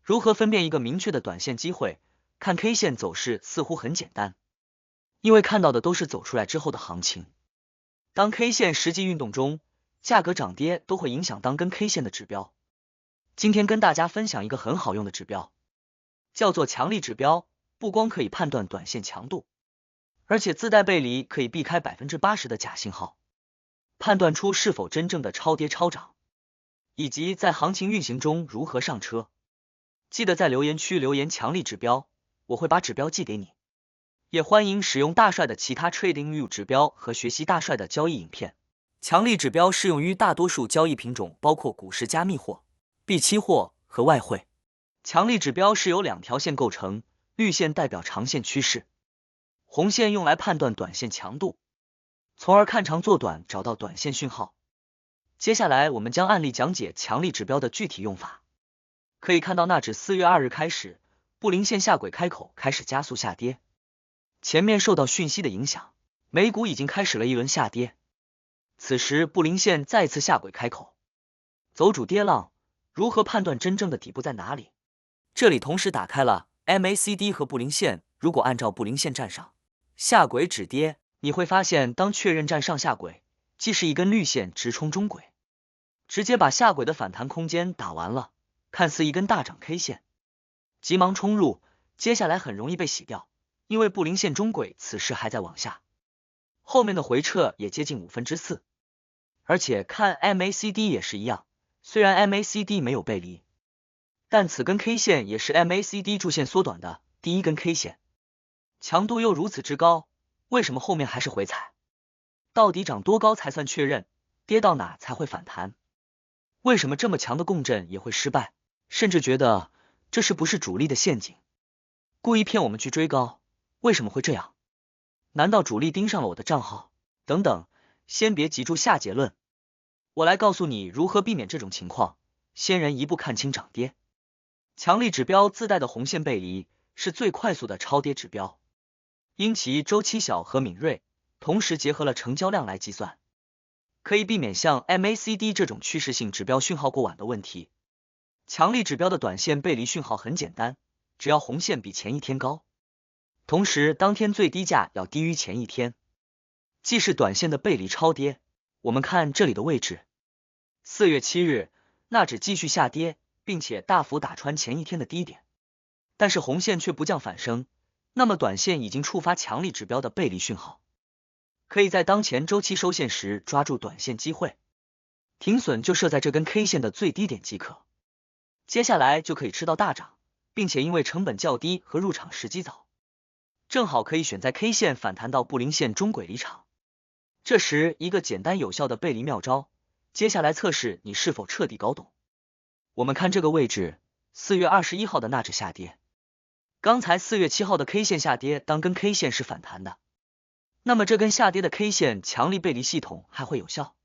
如何分辨一个明确的短线机会？看 K 线走势似乎很简单，因为看到的都是走出来之后的行情。当 K 线实际运动中，价格涨跌都会影响当根 K 线的指标。今天跟大家分享一个很好用的指标，叫做强力指标，不光可以判断短线强度，而且自带背离，可以避开80%的假信号，判断出是否真正的超跌超涨，以及在行情运行中如何上车。记得在留言区留言强力指标，我会把指标寄给你。也欢迎使用大帅的其他 TradingView 指标和学习大帅的交易影片。强力指标适用于大多数交易品种，包括股市、加密货币、期货和外汇。强力指标是由两条线构成，绿线代表长线趋势，红线用来判断短线强度，从而看长做短，找到短线讯号。接下来我们将案例讲解强力指标的具体用法。可以看到纳指4月2日开始，布林线下轨开口开始加速下跌，前面受到讯息的影响，美股已经开始了一轮下跌。此时布林线再次下轨开口，走主跌浪，如何判断真正的底部在哪里？这里同时打开了 MACD 和布林线，如果按照布林线站上，下轨止跌，你会发现当确认站上下轨，即是一根绿线直冲中轨，直接把下轨的反弹空间打完了，看似一根大涨 K 线，急忙冲入，接下来很容易被洗掉，因为布林线中轨此时还在往下，后面的回撤也接近4/5。而且看 MACD 也是一样，虽然 MACD 没有背离，但此根 K 线也是 MACD 柱线缩短的第一根 K 线，强度又如此之高，为什么后面还是回踩？到底涨多高才算确认？跌到哪才会反弹？为什么这么强的共振也会失败？甚至觉得这是不是主力的陷阱，故意骗我们去追高？为什么会这样？难道主力盯上了我的账号？等等，先别急住下结论，我来告诉你如何避免这种情况。先人一步看清涨跌。强力指标自带的红线背离是最快速的超跌指标，因其周期小和敏锐，同时结合了成交量来计算，可以避免像 MACD 这种趋势性指标讯号过晚的问题。强力指标的短线背离讯号很简单，只要红线比前一天高，同时当天最低价要低于前一天，即是短线的背离超跌。我们看这里的位置，4月7日纳指继续下跌，并且大幅打穿前一天的低点，但是红线却不降反升，那么短线已经触发强力指标的背离讯号，可以在当前周期收线时抓住短线机会，停损就设在这根 K 线的最低点即可，接下来就可以吃到大涨，并且因为成本较低和入场时机早，正好可以选在 K 线反弹到布林线中轨离场。这时一个简单有效的背离妙招，接下来测试你是否彻底搞懂。我们看这个位置，4月21号的纳指下跌，刚才4月7号的 K 线下跌，当根 K 线是反弹的，那么这根下跌的 K 线强力背离系统还会有效？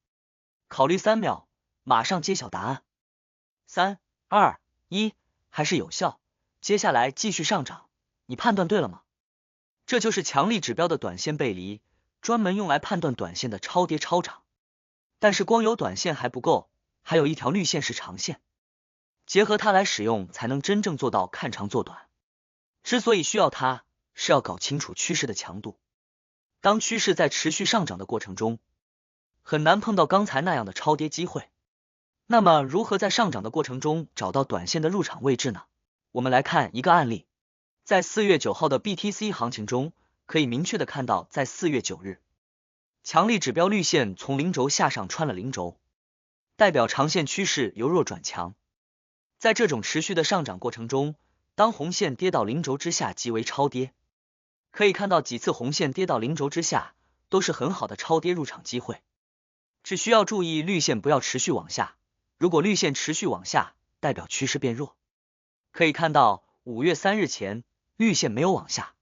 考虑3秒，马上揭晓答案。3、2、1，还是有效。接下来继续上涨，你判断对了吗？这就是强力指标的短线背离，专门用来判断短线的超跌超涨。但是光有短线还不够，还有一条绿线是长线，结合它来使用才能真正做到看长做短。之所以需要它，是要搞清楚趋势的强度。当趋势在持续上涨的过程中，很难碰到刚才那样的超跌机会。那么如何在上涨的过程中找到短线的入场位置呢？我们来看一个案例。在4月9号的 BTC 行情中，可以明确的看到，在4月9日，强力指标绿线从零轴下上穿了零轴，代表长线趋势由弱转强。在这种持续的上涨过程中，当红线跌到零轴之下即为超跌。可以看到几次红线跌到零轴之下，都是很好的超跌入场机会。只需要注意绿线不要持续往下，如果绿线持续往下，代表趋势变弱。可以看到5月3日前，绿线没有往下，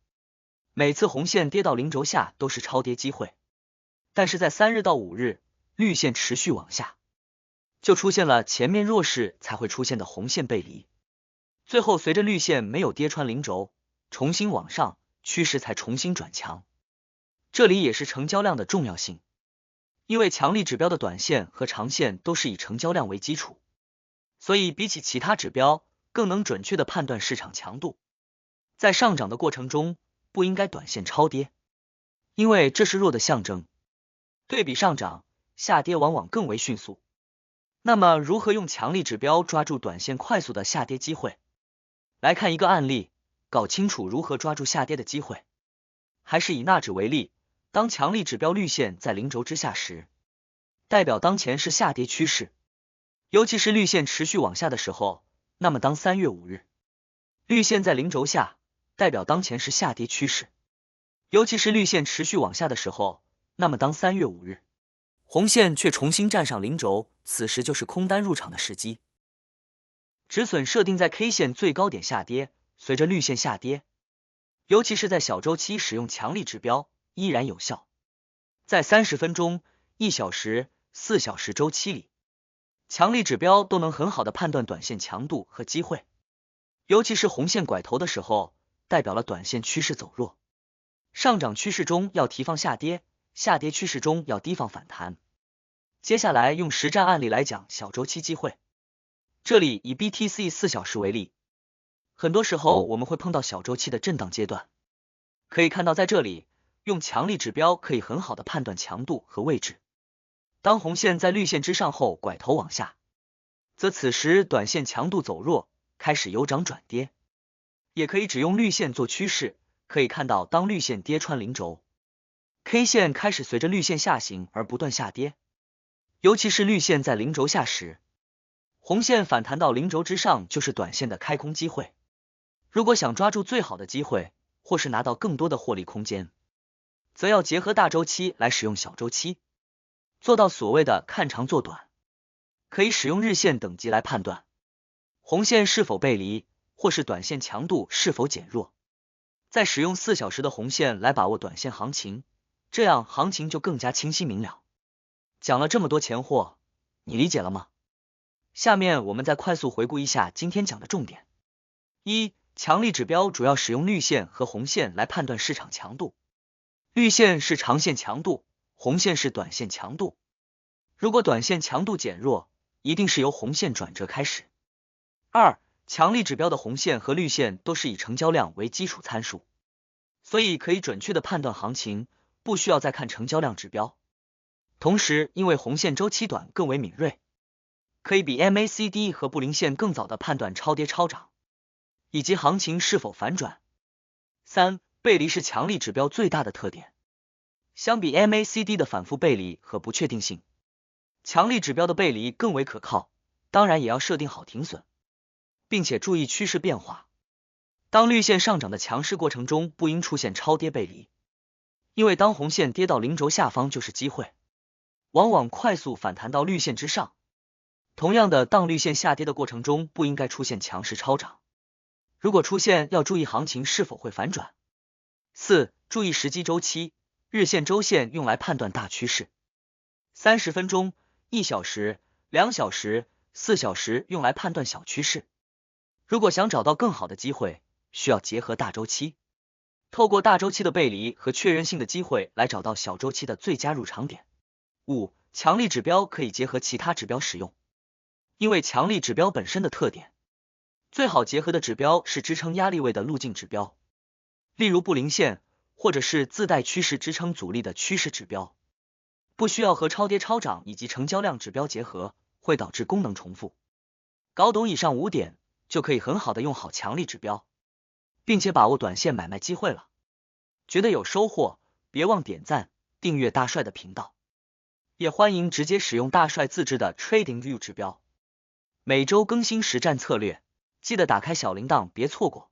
每次红线跌到零轴下都是超跌机会。但是在3日到5日，绿线持续往下，就出现了前面弱势才会出现的红线背离。最后随着绿线没有跌穿零轴，重新往上，趋势才重新转强。这里也是成交量的重要性，因为强力指标的短线和长线都是以成交量为基础，所以比起其他指标，更能准确的判断市场强度。在上涨的过程中，不应该短线超跌，因为这是弱的象征。对比上涨，下跌往往更为迅速。那么如何用强力指标抓住短线快速的下跌机会？来看一个案例，搞清楚如何抓住下跌的机会。还是以纳指为例，当强力指标绿线在零轴之下时，代表当前是下跌趋势，尤其是绿线持续往下的时候，那么当3月5日绿线在零轴下，代表当前是下跌趋势，尤其是绿线持续往下的时候，那么当3月5日红线却重新站上零轴，此时就是空单入场的时机。止损设定在 K 线最高点下跌，随着绿线下跌，尤其是在小周期使用强力指标依然有效。在30分钟、1小时、4小时周期里，强力指标都能很好的判断短线强度和机会，尤其是红线拐头的时候，代表了短线趋势走弱。上涨趋势中要提防下跌，下跌趋势中要提防反弹。接下来用实战案例来讲小周期机会。这里以 BTC 4小时为例，很多时候我们会碰到小周期的震荡阶段，可以看到在这里用强力指标可以很好的判断强度和位置。当红线在绿线之上后拐头往下，则此时短线强度走弱，开始由涨转跌。也可以只用绿线做趋势，可以看到当绿线跌穿零轴， K 线开始随着绿线下行而不断下跌，尤其是绿线在零轴下时，红线反弹到零轴之上就是短线的开空机会。如果想抓住最好的机会，或是拿到更多的获利空间，则要结合大周期来使用小周期，做到所谓的看长做短。可以使用日线等级来判断红线是否背离，或是短线强度是否减弱，再使用4小时的红线来把握短线行情，这样行情就更加清晰明了。讲了这么多前货，你理解了吗？下面我们再快速回顾一下今天讲的重点。一、强力指标主要使用绿线和红线来判断市场强度。绿线是长线强度，红线是短线强度。如果短线强度减弱，一定是由红线转折开始。二、强力指标的红线和绿线都是以成交量为基础参数，所以可以准确的判断行情，不需要再看成交量指标。同时，因为红线周期短更为敏锐，可以比 MACD 和布林线更早的判断超跌超涨，以及行情是否反转。三、背离是强力指标最大的特点。相比 MACD 的反复背离和不确定性，强力指标的背离更为可靠，当然也要设定好停损，并且注意趋势变化。当绿线上涨的强势过程中，不应出现超跌背离，因为当红线跌到零轴下方就是机会，往往快速反弹到绿线之上。同样的，当绿线下跌的过程中，不应该出现强势超涨，如果出现，要注意行情是否会反转。四、注意时机周期，日线周线用来判断大趋势，30分钟、1小时、2小时、4小时用来判断小趋势。如果想找到更好的机会，需要结合大周期，透过大周期的背离和确认性的机会来找到小周期的最佳入场点。五、强力指标可以结合其他指标使用，因为强力指标本身的特点，最好结合的指标是支撑压力位的路径指标，例如布林线，或者是自带趋势支撑阻力的趋势指标。不需要和超跌超涨以及成交量指标结合，会导致功能重复。搞懂以上5点，就可以很好的用好强力指标，并且把握短线买卖机会了。觉得有收获，别忘点赞、订阅大帅的频道，也欢迎直接使用大帅自制的 TradingView 指标，每周更新实战策略，记得打开小铃铛别错过。